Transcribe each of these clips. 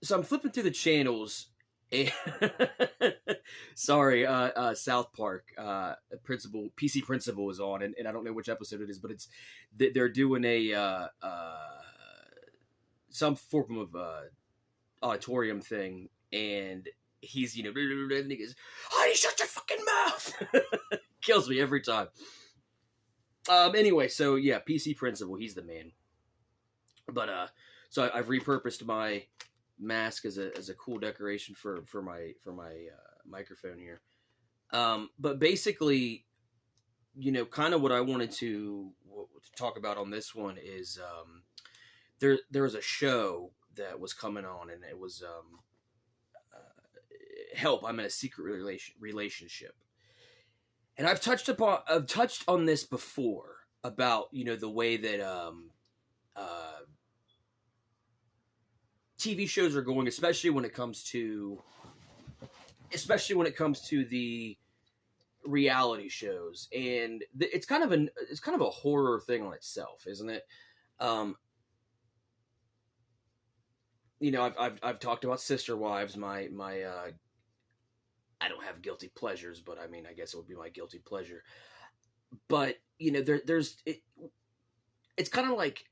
So I'm flipping through the channels. And sorry, South Park, Principal PC Principal is on, and I don't know which episode it is, but they're doing a some form of auditorium thing, and he's and he goes, "Honey, shut your fucking mouth!" Kills me every time. Anyway, so yeah, PC Principal, he's the man. But so I've repurposed my mask as a cool decoration for my microphone here. But basically, kind of what I wanted to talk about on this one is there was a show that was coming on, and it was help. I'm in a secret relationship, and I've touched on this before about the way that TV shows are going, especially when it comes to the reality shows, and it's kind of a horror thing on itself, isn't it? I've talked about Sister Wives, my I don't have guilty pleasures, but I mean, I guess it would be my guilty pleasure. But it's kind of like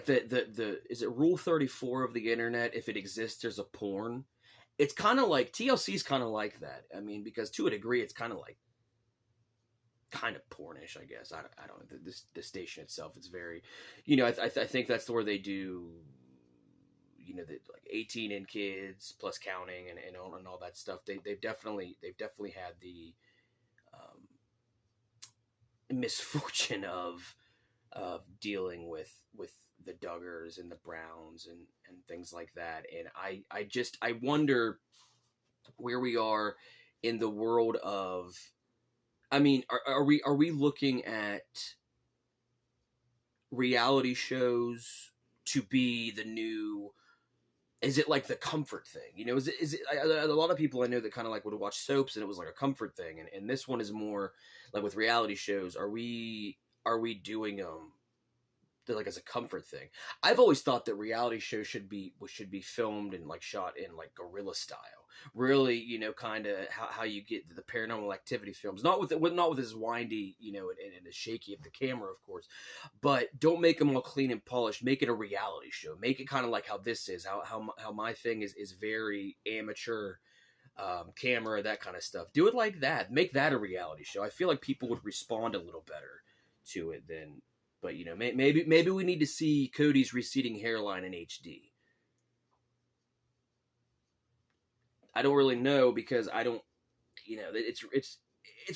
the is it Rule 34 of the internet? If it exists, there's a porn. It's kind of like TLC's kind of like that. I mean, because to a degree, it's kind of pornish, I guess. I don't know. The station itself, it's very, I think that's where they do, the like 18 in kids plus counting and all that stuff. They've definitely had the misfortune of dealing with the Duggars and the Browns and things like that. And I wonder where we are in the world of, I mean, are we looking at reality shows to be the new, is it like the comfort thing? Is it a lot of people I know that kind of like would watch soaps and it was like a comfort thing. And this one is more like with reality shows. Are we doing like as a comfort thing? I've always thought that reality shows should be filmed and like shot in like guerrilla style. Really, kind of how you get the Paranormal Activity films, not with this windy, and the shaky of the camera, of course, but don't make them all clean and polished. Make it a reality show. Make it kind of like how this is. How my thing is very amateur. Camera, that kind of stuff. Do it like that. Make that a reality show. I feel like people would respond a little better to it than. But maybe we need to see Cody's receding hairline in HD. I don't really know because I don't, it's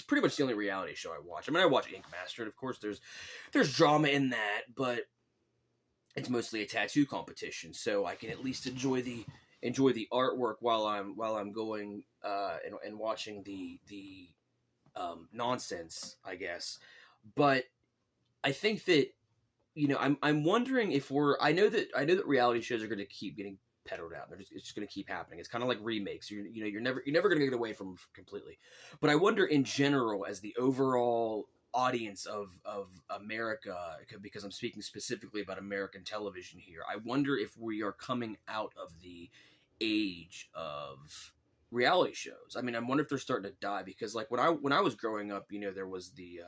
pretty much the only reality show I watch. I mean, I watch Ink Master, and of course there's drama in that, but it's mostly a tattoo competition, so I can at least enjoy the artwork while I'm going and watching the nonsense, I guess. But I think that I'm wondering if I know that reality shows are going to keep getting peddled out. It's just going to keep happening. It's kind of like remakes. You're never going to get away from them completely. But I wonder in general, as the overall audience of America, because I'm speaking specifically about American television here, I wonder if we are coming out of the age of reality shows. I mean, I wonder if they're starting to die, because like when I was growing up, there was the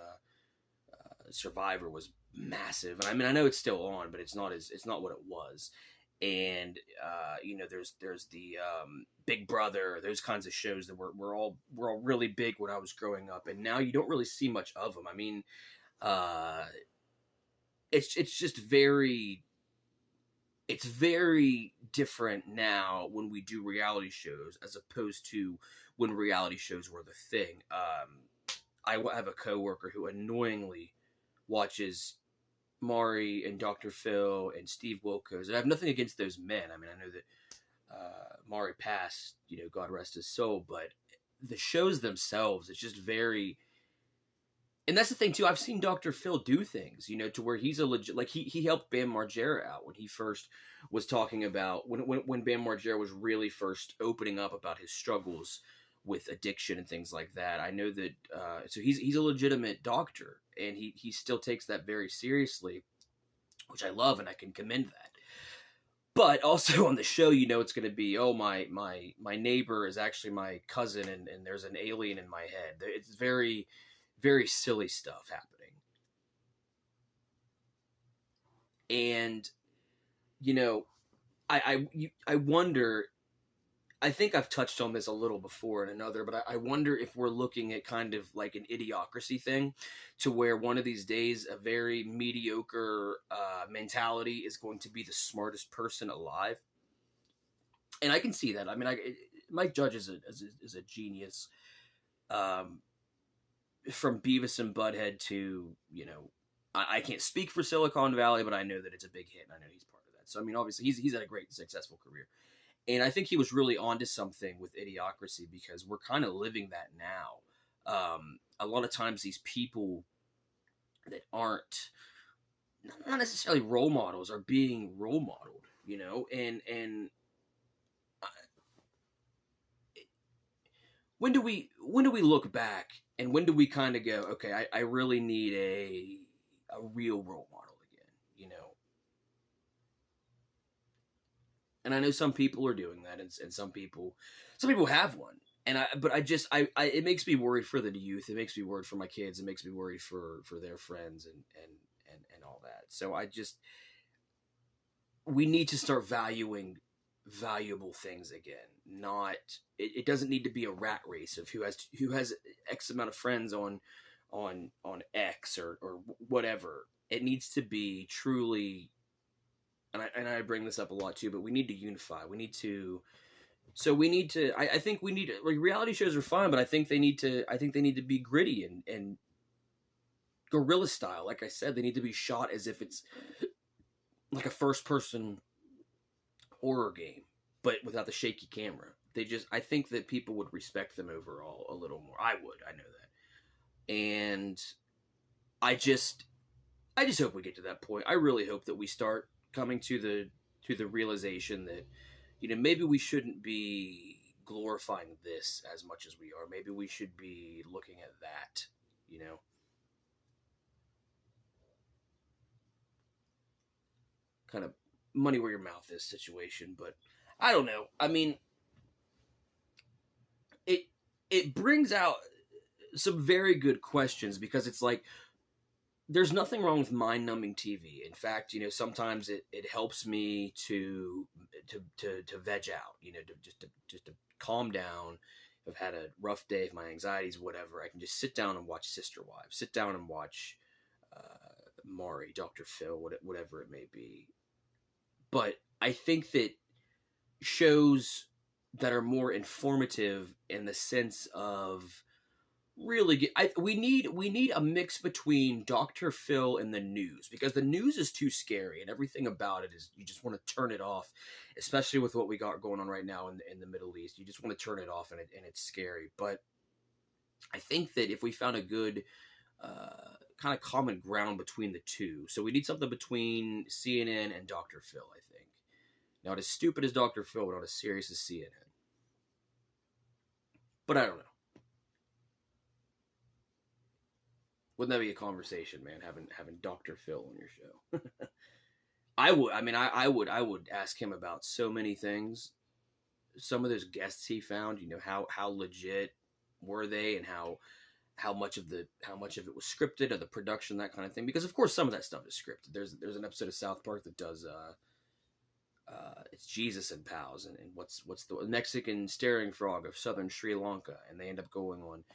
Survivor was massive, and I mean, I know it's still on, but it's not what it was. And there's the Big Brother, those kinds of shows that were all really big when I was growing up, and now you don't really see much of them. I mean, it's just very different now when we do reality shows as opposed to when reality shows were the thing. I have a coworker who annoyingly watches Maury and Dr. Phil and Steve Wilkos, and I have nothing against those men. I mean, I know that Maury passed, God rest his soul, but the shows themselves, it's just very. And that's the thing too. I've seen Dr. Phil do things, to where he's a legit, like he helped Bam Margera out when he first was talking about when Bam Margera was really first opening up about his struggles with addiction and things like that. I know that so he's a legitimate doctor, and he still takes that very seriously, which I love, and I can commend that. But also on the show, it's going to be, oh, my neighbor is actually my cousin, and there's an alien in my head. It's very, very silly stuff happening. And, I wonder, I think I've touched on this a little before in another, but I wonder if we're looking at kind of like an idiocracy thing, to where one of these days a very mediocre mentality is going to be the smartest person alive. And I can see that. I mean, Mike Judge is a genius. From Beavis and Butthead to, I can't speak for Silicon Valley, but I know that it's a big hit, and I know he's part of that. So, I mean, obviously, he's had a great, successful career. And I think he was really onto something with Idiocracy, because we're kind of living that now. A lot of times these people that aren't not necessarily role models are being role modeled, and when do we look back, and when do we kind of go, okay, I really need a real role model again, And I know some people are doing that, and some people have one. But it makes me worried for the youth. It makes me worried for my kids. It makes me worried for their friends and all that. So we need to start valuing valuable things again. Not, it doesn't need to be a rat race of who has X amount of friends on X or whatever. It needs to be truly, and I bring this up a lot too, but we need to unify. I think we need, like, reality shows are fine, but I think they need to be gritty and guerrilla style. Like I said, they need to be shot as if it's like a first person horror game, but without the shaky camera. I think that people would respect them overall a little more. I know that. And I just hope we get to that point. I really hope that we start coming to the realization that, maybe we shouldn't be glorifying this as much as we are. Maybe we should be looking at that, kind of money where your mouth is situation. But I don't know. I mean, it brings out some very good questions, because it's like, there's nothing wrong with mind-numbing TV. In fact, sometimes it helps me to veg out, just to calm down. If I've had a rough day, if my anxiety's whatever, I can just sit down and watch Sister Wives, sit down and watch Maury, Dr. Phil, whatever it may be. But I think that shows that are more informative in the sense of really we need a mix between Dr. Phil and the news, because the news is too scary, and everything about it is, you just want to turn it off, especially with what we got going on right now in the Middle East. You just want to turn it off, and it's scary. But I think that if we found a good kind of common ground between the two, so we need something between CNN and Dr. Phil, I think. Not as stupid as Dr. Phil, but not as serious as CNN. But I don't know. Wouldn't that be a conversation, man? Having Dr. Phil on your show. I would ask him about so many things. Some of those guests he found, how legit were they, and how much of it was scripted, or the production, that kind of thing. Because of course some of that stuff is scripted. There's an episode of South Park that does it's Jesus and Pals, and what's the Mexican staring frog of southern Sri Lanka, and they end up going on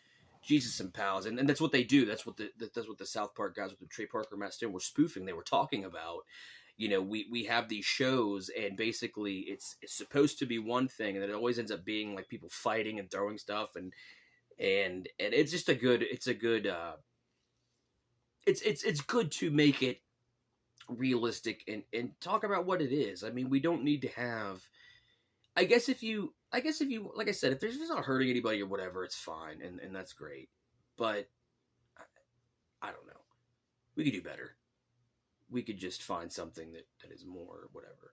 Jesus and Pals, and that's what they do. That's what the South Park guys with the Trey Parker, Matt Stone were spoofing. They were talking about, we have these shows, and basically it's supposed to be one thing, and then it always ends up being like people fighting and throwing stuff, and it's just it's good to make it realistic and talk about what it is. I mean, we don't need to have, I guess if you, like I said, if it's not hurting anybody or whatever, it's fine, and that's great. But I don't know. We could do better. We could just find something that is more whatever.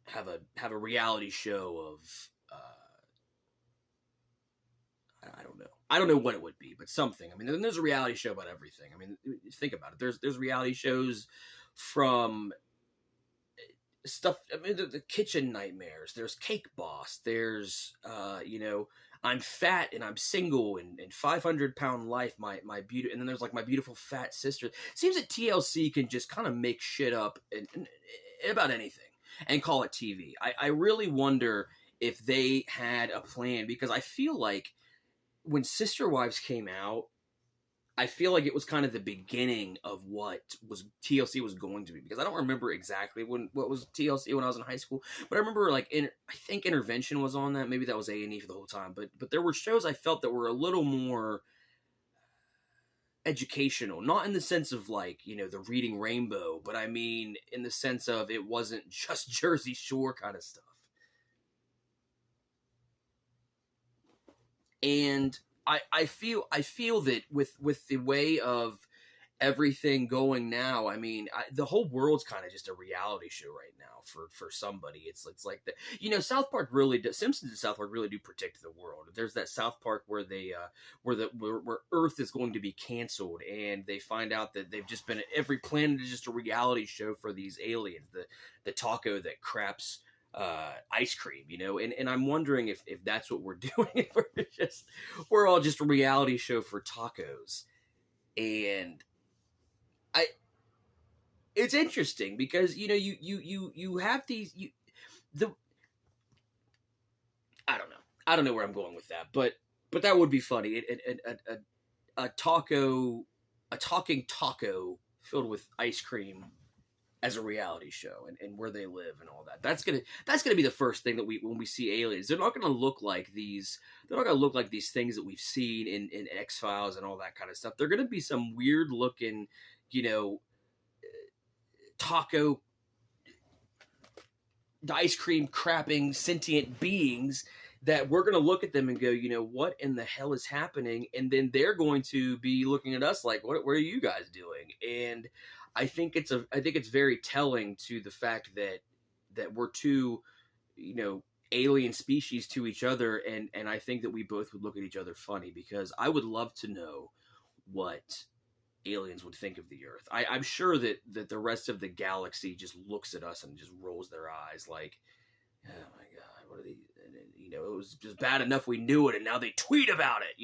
Have a reality show of I don't know. I don't know what it would be, but something. I mean, there's a reality show about everything. I mean, think about it. There's reality shows from stuff. I mean, the kitchen nightmares. There's Cake Boss. There's I'm fat and I'm single and 500-pound life. My beauty, and then there's like my beautiful fat sister. Seems that TLC can just kind of make shit up and about anything and call it TV. I really wonder if they had a plan, because I feel like when Sister Wives came out, I feel like it was kind of the beginning of what was TLC was going to be, because I don't remember exactly what was TLC when I was in high school, but I remember like I think Intervention was on that. Maybe that was A&E for the whole time, but there were shows I felt that were a little more educational, not in the sense of like, the Reading Rainbow, but I mean in the sense of it wasn't just Jersey Shore kind of stuff. And I feel that with the way of everything going now, I mean, the whole world's kind of just a reality show right now for somebody. It's like that. South Park really does. Simpsons and South Park really do predict the world. There's that South Park where they where Earth is going to be canceled, and they find out that they've just been every planet is just a reality show for these aliens. The taco that craps ice cream, and I'm wondering if that's what we're doing. we're all just a reality show for tacos. And it's interesting because you have these I don't know where I'm going with that, but that would be funny. A talking taco filled with ice cream as a reality show, and where they live and all that. That's gonna be the first thing that when we see aliens. They're not gonna look like these. They're not gonna look like these things that we've seen in X-Files and all that kind of stuff. They're gonna be some weird looking, taco, ice cream crapping sentient beings that we're gonna look at them and go, what in the hell is happening? And then they're going to be looking at us like, what are you guys doing? And I think it's very telling to the fact that we're two, alien species to each other, and I think that we both would look at each other funny, because I would love to know what aliens would think of the Earth. I'm sure that the rest of the galaxy just looks at us and just rolls their eyes like, oh my God, what are these? It was just bad enough we knew it, and now they tweet about it.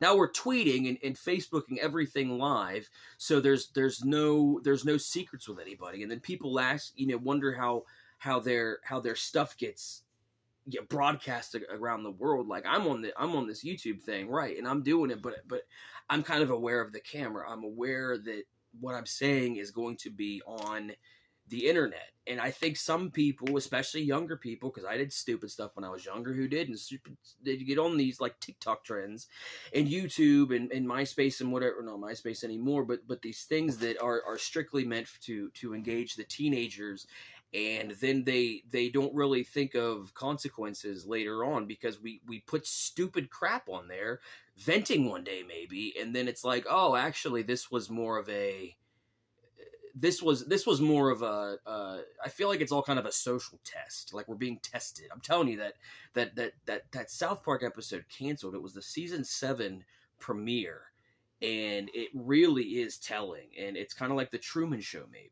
Now we're tweeting and Facebooking everything live, so there's no secrets with anybody. And then people ask, wonder how their stuff gets broadcasted around the world. Like I'm on this YouTube thing, right, and I'm doing it, but I'm kind of aware of the camera. I'm aware that what I'm saying is going to be on the internet. And I think some people, especially younger people, because I did stupid stuff when I was younger, who did get on these like TikTok trends and YouTube and MySpace and whatever, not MySpace anymore, but these things that are strictly meant to engage the teenagers. And then they don't really think of consequences later on, because we put stupid crap on there, venting one day maybe, and then it's like, oh, actually this was more of a I feel like it's all kind of a social test. Like we're being tested. I'm telling you that South Park episode canceled. It was the season 7 premiere, and it really is telling. And it's kind of like the Truman Show, maybe,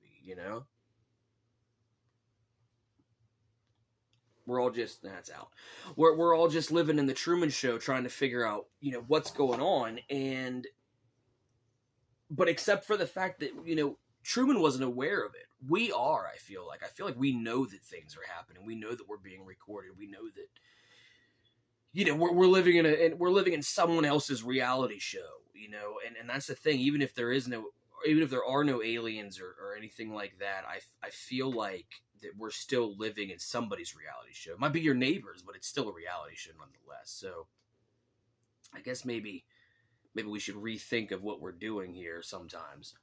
We're all just, that's out. We're all just living in the Truman Show, trying to figure out, what's going on. But except for the fact that, Truman wasn't aware of it. We are, I feel like we know that things are happening. We know that we're being recorded. We know that, we're living in someone else's reality show, and that's the thing. Even if there are no aliens or anything like that, I feel like that we're still living in somebody's reality show. It might be your neighbors, but it's still a reality show nonetheless. So I guess maybe we should rethink of what we're doing here sometimes.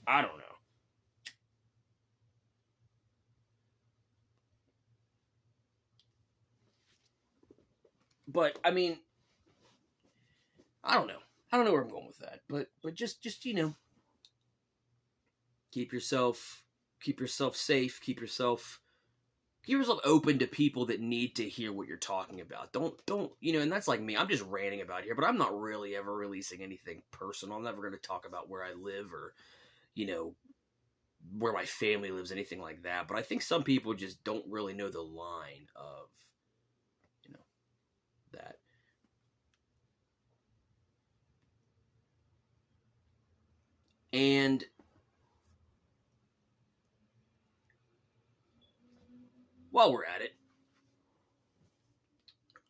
I don't know. But I mean, I don't know. I don't know where I'm going with that. But just keep yourself safe, keep yourself open to people that need to hear what you're talking about. Don't and that's like me. I'm just ranting about here, but I'm not really ever releasing anything personal. I'm never going to talk about where I live or where my family lives, anything like that. But I think some people just don't really know the line of, you know, that. And while we're at it,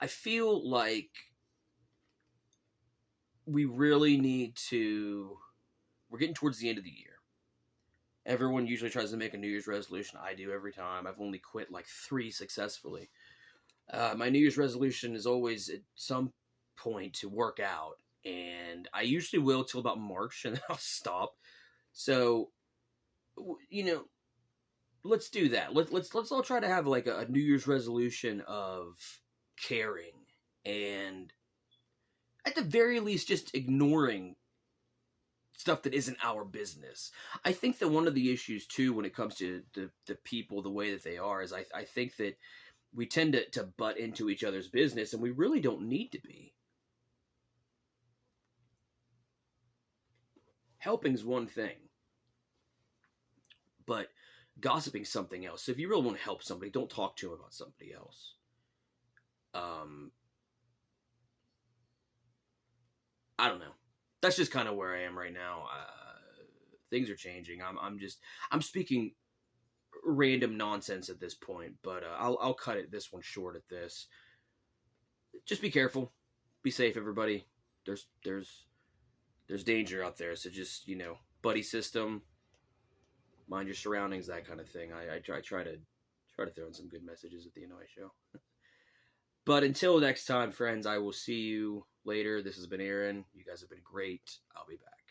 I feel like we really need to. We're getting towards the end of the year. Everyone usually tries to make a New Year's resolution. I do every time. I've only quit like 3 successfully. My New Year's resolution is always at some point to work out, and I usually will till about March, and then I'll stop. So, let's do that. Let's all try to have like a New Year's resolution of caring, and at the very least, just ignoring stuff that isn't our business. I think that one of the issues too, when it comes to the people the way that they are, is I think that we tend to butt into each other's business, and we really don't need to be. Helping's one thing, but gossiping's something else. So if you really want to help somebody, don't talk to them about somebody else. I don't know. That's just kind of where I am right now. Things are changing. I'm speaking random nonsense at this point, but I'll cut this one short at this. Just be careful, be safe, everybody. There's danger out there, so just buddy system, mind your surroundings, that kind of thing. I try to throw in some good messages at the end of my show. But until next time, friends, I will see you later. This has been Aaron. You guys have been great. I'll be back.